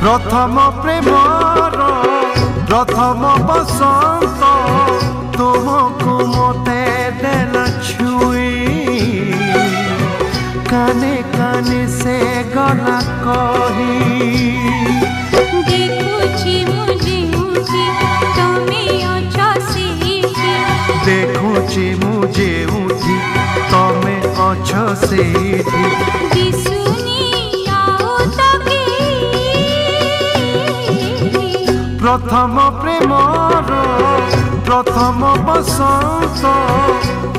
प्रथम प्रेमर प्रथम बसंत तुमको मते देला छुई काने काने से गला कही देखुची मुझे उठी तमे अछ सेठी देखुची मुझे उठी तमे अछ सेठी दिसुनी आओ तके प्रथम प्रेमर प्रथम बसंत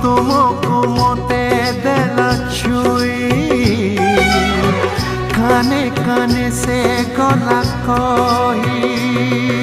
तुमको मते देला छुई काने काने से गला कही।